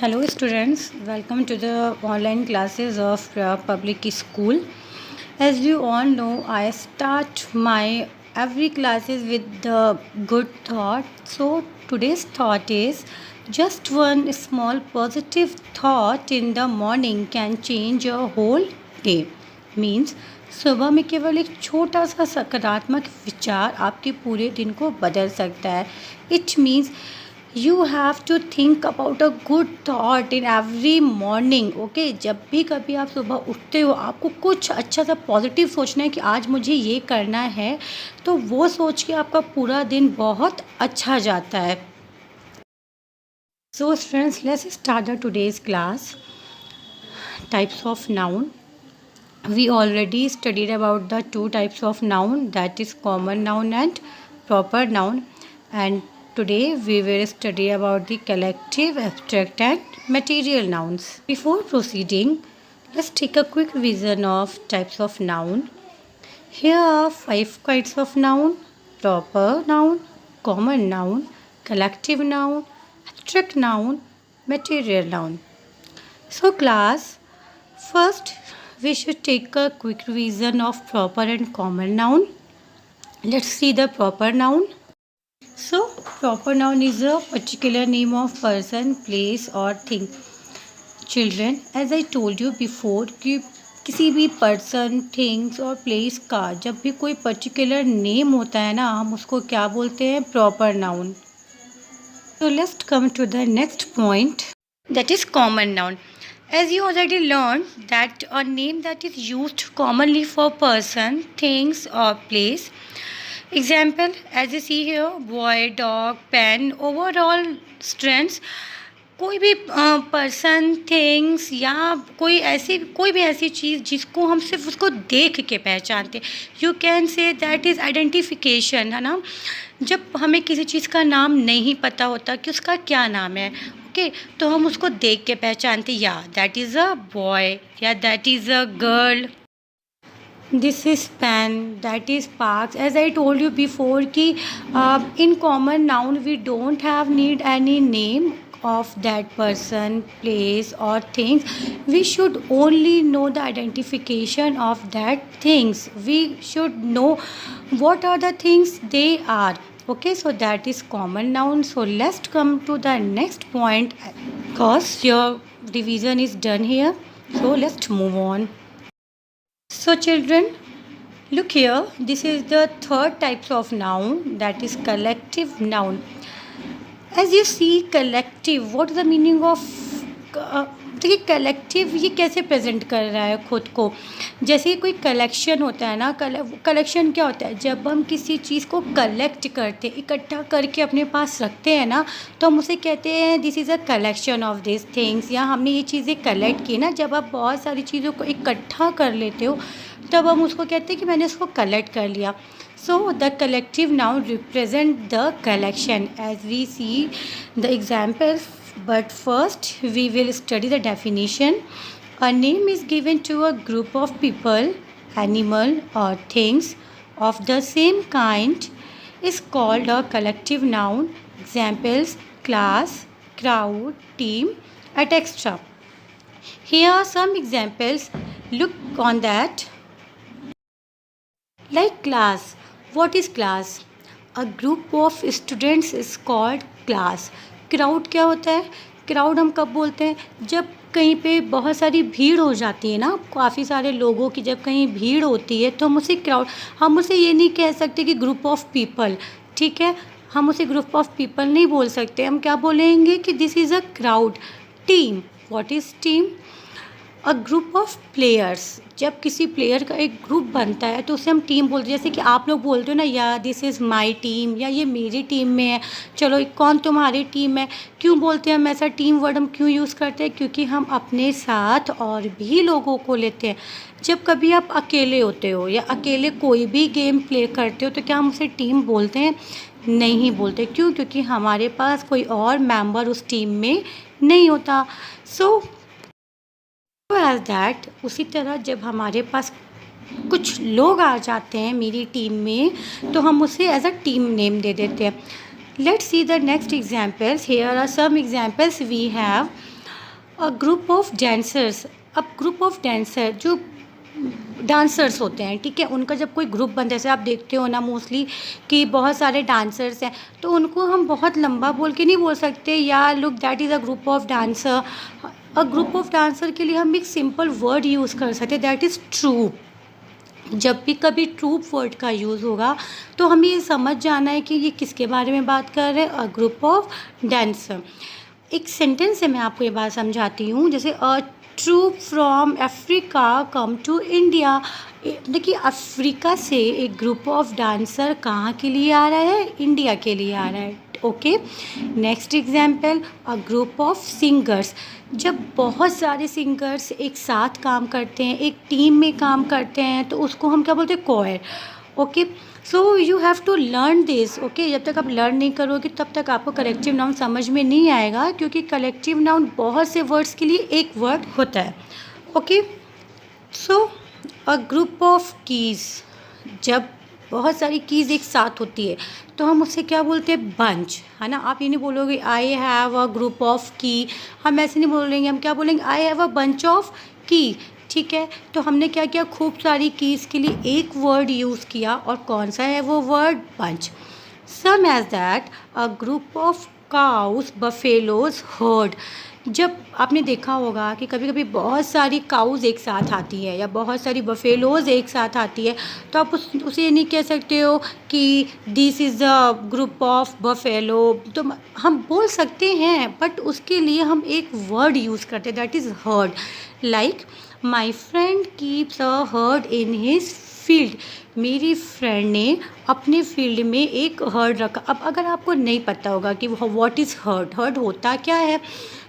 Hello students, welcome to the online classes of public school. As you all know, I start my every classes with the good thought. So today's thought is just one small positive thought in the morning can change your whole day. Means सुबह में केवल एक छोटा सा सकारात्मक विचार आपके पूरे दिन को बदल सकता है. It means you have to think about a good thought in every morning. Okay, जब भी कभी आप सुबह उठते हो आपको कुछ अच्छा सा पॉजिटिव सोचना है कि आज मुझे ये करना है, तो वो सोच के आपका पूरा दिन बहुत अच्छा जाता है. So students, let's start the today's class. Types of noun. We already studied about the two types of noun, that is common noun and proper noun, and today we will study about the collective, abstract and material nouns. Before proceeding, let's take a quick revision of types of noun. Here are 5 kinds of noun: proper noun, common noun, collective noun, abstract noun, material noun. So class, first we should take a quick revision of proper and common noun. Let's see the proper noun. So proper noun is a particular name of person, place or thing. Children, as I told you before कि किसी भी person, things और place का जब भी कोई particular name होता है ना, हम उसको क्या बोलते हैं? Proper noun. So let's come to the next point, that is common noun. As you already learned that a name that is used commonly for person, things or place. Example, as you see here, boy, dog, pen, overall strengths. कोई भी person, things या कोई भी ऐसी चीज़ जिसको हम सिर्फ उसको देख के पहचानते हैं. You can say that is identification, है ना. जब हमें किसी चीज़ का नाम नहीं पता होता कि उसका क्या नाम है, ओके, तो हम उसको देख के पहचानते, या दैट इज़ अ बॉय या that is a girl. This is pen, that is parks. As I told you before कि in common noun we don't have need any name of that person, place or things. We should only know the identification of that things. We should know what are the things they are. Okay, so that is common noun. So let's come to the next point because your revision is done here. So let's move on. So children, look here, this is the third types of noun, that is collective noun. As you see, collective, what is the meaning of देखिए collective ये कैसे present कर रहा है खुद को. जैसे कोई कलेक्शन होता है ना, कलेक्शन क्या होता है? जब हम किसी चीज़ को कलेक्ट करते, इकट्ठा करके अपने पास रखते हैं ना, तो हम उसे कहते हैं this is a collection of this things, या हमने ये चीज़ें कलेक्ट की ना. जब आप बहुत सारी चीज़ों को इकट्ठा कर लेते हो तब हम उसको कहते हैं कि मैंने उसको कलेक्ट कर लिया. So the collective noun represent the collection as we see the examples, but first we will study the definition. A name is given to a group of people, animal or things of the same kind is called a collective noun. Examples: class, crowd, team, etc. Here are some examples. Look on that. Like class. What is class? A group of students is called class. Crowd क्या होता है? Crowd हम कब बोलते हैं? जब कहीं पे बहुत सारी भीड़ हो जाती है ना, काफ़ी सारे लोगों की जब कहीं भीड़ होती है तो हम उसे क्राउड, हम उसे ये नहीं कह सकते कि ग्रुप ऑफ पीपल. ठीक है, हम उसे ग्रुप ऑफ पीपल नहीं बोल सकते. हम क्या बोलेंगे कि this is a crowd. Team. What is team? A group of players. जब किसी प्लेयर का एक ग्रुप बनता है तो उसे हम टीम बोलते हैं. जैसे कि आप लोग बोलते हो ना, या दिस इज़ माय टीम, या ये मेरी टीम में है, चलो कौन तुम्हारी टीम है. क्यों बोलते हैं हम ऐसा टीम वर्ड हम क्यों यूज़ करते हैं? क्योंकि हम अपने साथ और भी लोगों को लेते हैं. जब कभी आप अकेले होते हो या अकेले कोई भी गेम प्ले करते हो तो क्या हम उसे टीम बोलते हैं? नहीं बोलते. क्यों? क्योंकि हमारे पास कोई और मेंबर उस टीम में नहीं होता. सो एज दैट, उसी तरह जब हमारे पास कुछ लोग आ जाते हैं मेरी टीम में तो हम उसे एज अ टीम नेम दे देते हैं. Let's see the next examples. Here are some examples we have. A group of dancers, अब ग्रुप ऑफ डांसर जो डांसर्स होते हैं, ठीक है, उनका जब कोई ग्रुप बनता है, जैसे आप देखते हो ना मोस्टली कि बहुत सारे डांसर्स हैं, तो उनको हम बहुत लंबा बोल के नहीं बोल सकते या look that is a group of dancer. A group of dancer के लिए हम एक सिंपल वर्ड यूज़ कर सकते हैं, दैट इज़ ट्रूप। जब भी कभी ट्रूप वर्ड का यूज़ होगा तो हमें ये समझ जाना है कि ये किसके बारे में बात कर रहे हैं, अ ग्रुप ऑफ डांसर। एक सेंटेंस से मैं आपको ये बात समझाती हूँ, जैसे a troop from Africa come to India. देखिए अफ्रीका से एक ग्रुप ऑफ डांसर कहाँ के लिए आ रहा है, इंडिया के लिए आ रहा है। Okay, next example, a group of singers. जब बहुत सारे सिंगर्स एक साथ काम करते हैं, एक टीम में काम करते हैं, तो उसको हम क्या बोलते हैं, choir. Okay, so you have to learn this. Okay, जब तक आप लर्न नहीं करोगे तब तक आपको कलेक्टिव नाउन समझ में नहीं आएगा, क्योंकि कलेक्टिव नाउन बहुत से वर्ड्स के लिए एक वर्ड होता है। Okay, so a group of keys, जब बहुत सारी कीज़ एक साथ होती है तो हम उससे क्या बोलते हैं, बंच, है ना। आप ये नहीं बोलोगे I have a group of की, हम ऐसे नहीं बोलेंगे, हम क्या बोलेंगे, I have a bunch of की। ठीक है, तो हमने क्या किया, खूब सारी कीज़ के लिए एक वर्ड यूज़ किया, और कौन सा है वो word, bunch. Same as that a group of cows buffaloes herd. जब आपने देखा होगा कि कभी कभी बहुत सारी काउज एक साथ आती है या बहुत सारी बफेलोज एक साथ आती है, तो आप उसे ये नहीं कह सकते हो कि this is the group of buffalo. तो हम बोल सकते हैं, बट उसके लिए हम एक वर्ड यूज़ करते हैं, that is heard. Like my friend keeps a heard in his field. मेरी फ्रेंड ने अपने फील्ड में एक हर्ड रखा। अब अगर आपको नहीं पता होगा कि व्हाट इज़ हर्ड, हर्ड होता क्या है,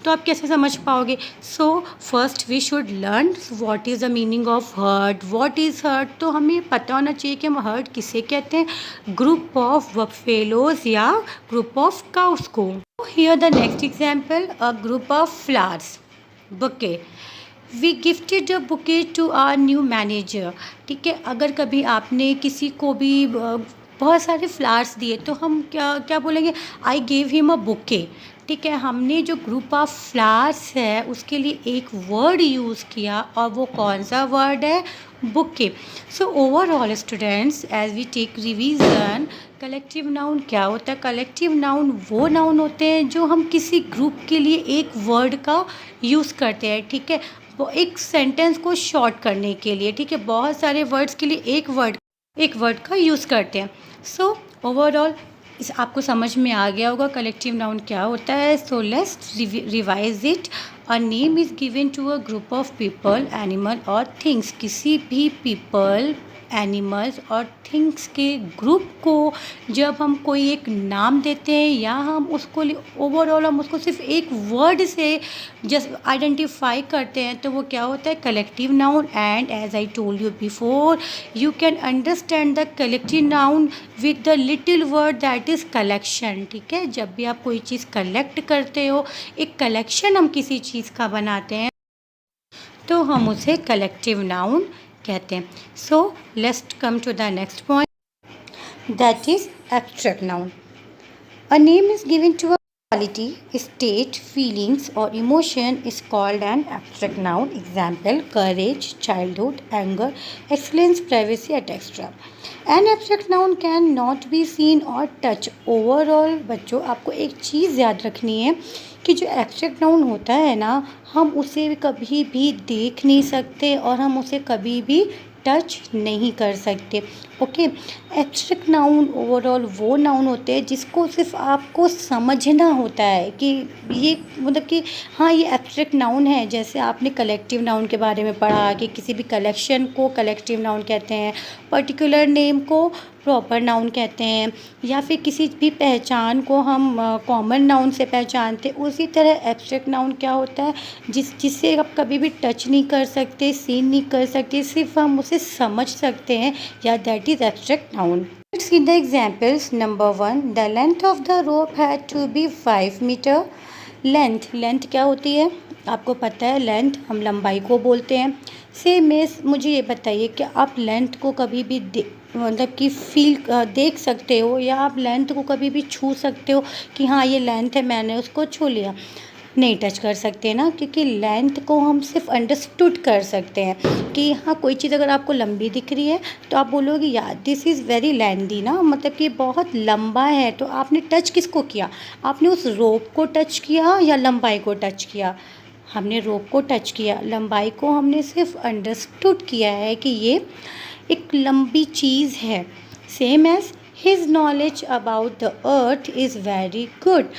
तो आप कैसे समझ पाओगे। So first we should learn what is the meaning of herd, what is herd. तो हमें पता होना चाहिए कि हम हर्ड किसे कहते हैं, ग्रुप ऑफ बफेलोज या ग्रुप ऑफ काउस को। Here the next example, a group of flowers, bouquet. We gifted a bouquet to our new manager. ठीक है, अगर कभी आपने किसी को भी बहुत सारे फ्लावर्स दिए तो हम क्या क्या बोलेंगे, I gave him a bouquet. ठीक है, हमने जो ग्रुप ऑफ फ्लावर्स है उसके लिए एक वर्ड यूज़ किया, और वो कौन सा वर्ड है, bouquet. So overall students, as we take revision, collective noun क्या होता है, कलेक्टिव नाउन वो नाउन होते हैं जो हम किसी ग्रुप के लिए एक वर्ड का यूज़ करते हैं। ठीक है, वो एक सेंटेंस को शॉर्ट करने के लिए, ठीक है, बहुत सारे वर्ड्स के लिए एक वर्ड का यूज़ करते हैं। सो ओवरऑल इस आपको समझ में आ गया होगा कलेक्टिव नाउन क्या होता है। So let's revise it. A name is given to a group of people, animal और थिंग्स। किसी भी पीपल, एनिमल्स और थिंग्स के ग्रुप को जब हम कोई एक नाम देते हैं या हम उसको ओवरऑल हम उसको सिर्फ एक वर्ड से जस्ट आइडेंटिफाई करते हैं, तो वो क्या होता है, collective noun. And as I told you before, you can understand the collective noun with the little word that is collection. ठीक है, जब भी आप कोई चीज़ कलेक्ट करते हो, एक कलेक्शन हम किसी चीज़ का बनाते हैं, तो हम उसे कलेक्टिव नाउन कहते हैं। So let's come to the next point, that is abstract noun. A name is given to a quality, state, feelings or emotion is called an abstract noun. Example, courage, childhood, anger, excellence, privacy, etc. An abstract noun can not be seen or touched. Overall बच्चों, आपको एक चीज़ याद रखनी है कि जो abstract noun होता है ना, हम उसे कभी भी देख नहीं सकते और हम उसे कभी भी टच नहीं कर सकते। ओके, एब्स्ट्रैक्ट नाउन ओवरऑल वो नाउन होते हैं जिसको सिर्फ आपको समझना होता है कि ये मतलब कि हाँ ये एब्स्ट्रैक्ट नाउन है। जैसे आपने कलेक्टिव नाउन के बारे में पढ़ा कि किसी भी कलेक्शन को कलेक्टिव नाउन कहते हैं, पर्टिकुलर नेम को प्रॉपर नाउन कहते हैं, या फिर किसी भी पहचान को हम कॉमन नाउन से पहचानते। उसी तरह एब्स्ट्रैक्ट नाउन क्या होता है, जिससे आप कभी भी टच नहीं कर सकते, सीन नहीं कर सकते, सिर्फ हम उसे समझ सकते हैं, या that is abstract noun. Let's see the examples. Number 1, the length of the rope had to be 5 metre. Length क्या होती है, आपको पता है, लेंथ हम लंबाई को बोलते हैं। मुझे ये बताइए कि आप लेंथ को कभी भी मतलब कि देख सकते हो, या आप लेंथ को कभी भी छू सकते हो कि हाँ ये लेंथ है, मैंने उसको छू लिया। नहीं टच कर सकते ना, क्योंकि लेंथ को हम सिर्फ अंडरस्टूड कर सकते हैं कि हाँ कोई चीज़ अगर आपको लंबी दिख रही है तो आप बोलोगे यार दिस इज़ वेरी लेंदी ना, मतलब कि बहुत लंबा है। तो आपने टच किसको किया, आपने उस रोप को टच किया या लंबाई को टच किया? हमने रोप को टच किया, लंबाई को हमने सिर्फ अंडरस्टूड किया है कि ये एक लंबी चीज़ है। Same as his knowledge about the earth is very good.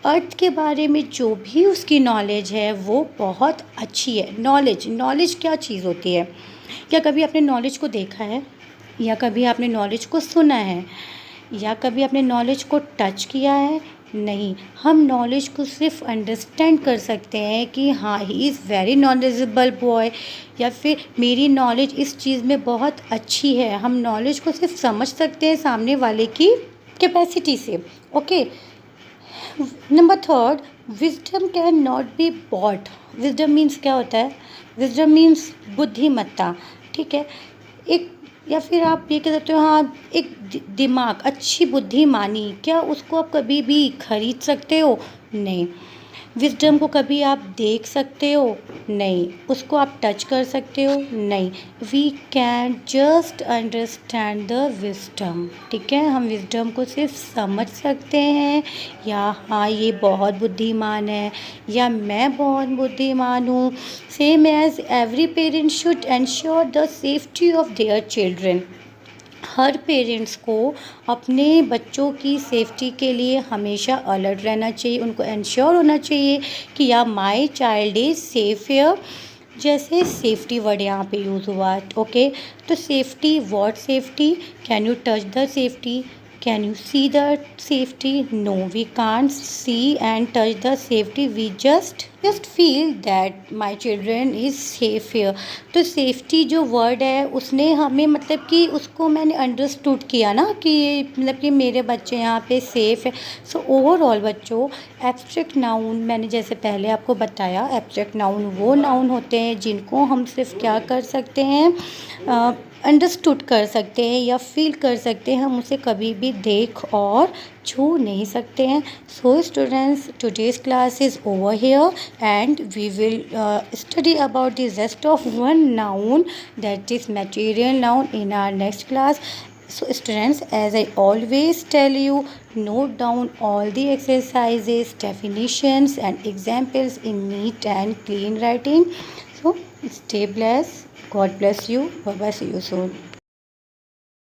Earth के बारे में जो भी उसकी नॉलेज है वो बहुत अच्छी है। नॉलेज क्या चीज़ होती है? क्या कभी आपने नॉलेज को देखा है, या कभी आपने नॉलेज को सुना है, या कभी आपने नॉलेज को टच किया है? नहीं, हम नॉलेज को सिर्फ अंडरस्टैंड कर सकते हैं कि हाँ he is very knowledgeable boy, या फिर मेरी नॉलेज इस चीज़ में बहुत अच्छी है। हम नॉलेज को सिर्फ समझ सकते हैं सामने वाले की कैपेसिटी से। Okay, number third, wisdom can not be bought. Wisdom means क्या होता है? विजडम मीन्स बुद्धिमत्ता, ठीक है। एक, या फिर आप ये कह सकते हो हाँ एक दिमाग, अच्छी बुद्धिमानी, क्या उसको आप कभी भी खरीद सकते हो? नहीं। विजडम को कभी आप देख सकते हो? नहीं। उसको आप टच कर सकते हो? नहीं। We can just understand the wisdom, ठीक है। हम विजडम को सिर्फ समझ सकते हैं, या हाँ ये बहुत बुद्धिमान है, या मैं बहुत बुद्धिमान हूँ। Same as every parent should ensure the safety of their children. हर पेरेंट्स को अपने बच्चों की सेफ्टी के लिए हमेशा अलर्ट रहना चाहिए। उनको इंश्योर होना चाहिए कि या my child is safe here. जैसे सेफ्टी वर्ड यहाँ पे यूज़ हुआ, ओके। तो safety, what safety? Can you touch the safety? Can you see the safety? No, we can't see and touch the safety, we just feel that my children is safe here. तो safety जो word है उसने हमें, मतलब कि उसको मैंने understood किया ना कि मतलब कि मेरे बच्चे यहाँ पे सेफ़ है। सो ओवरऑल बच्चों, एब्स्ट्रैक्ट नाउन मैंने जैसे पहले आपको बताया, एब्स्ट्रैक्ट नाउन वो नाउन होते हैं जिनको हम सिर्फ क्या कर सकते हैं, अंडरस्टूड कर सकते हैं या फील कर सकते हैं, हम उसे कभी भी देख और छू नहीं सकते हैं। So students, today's class is over here and we will study about the rest of one noun, that is material noun, in our next class. So students, as I always tell you, note down all the exercises, definitions and examples in neat and clean writing. So stay blessed, God bless you, bye bye, see you soon.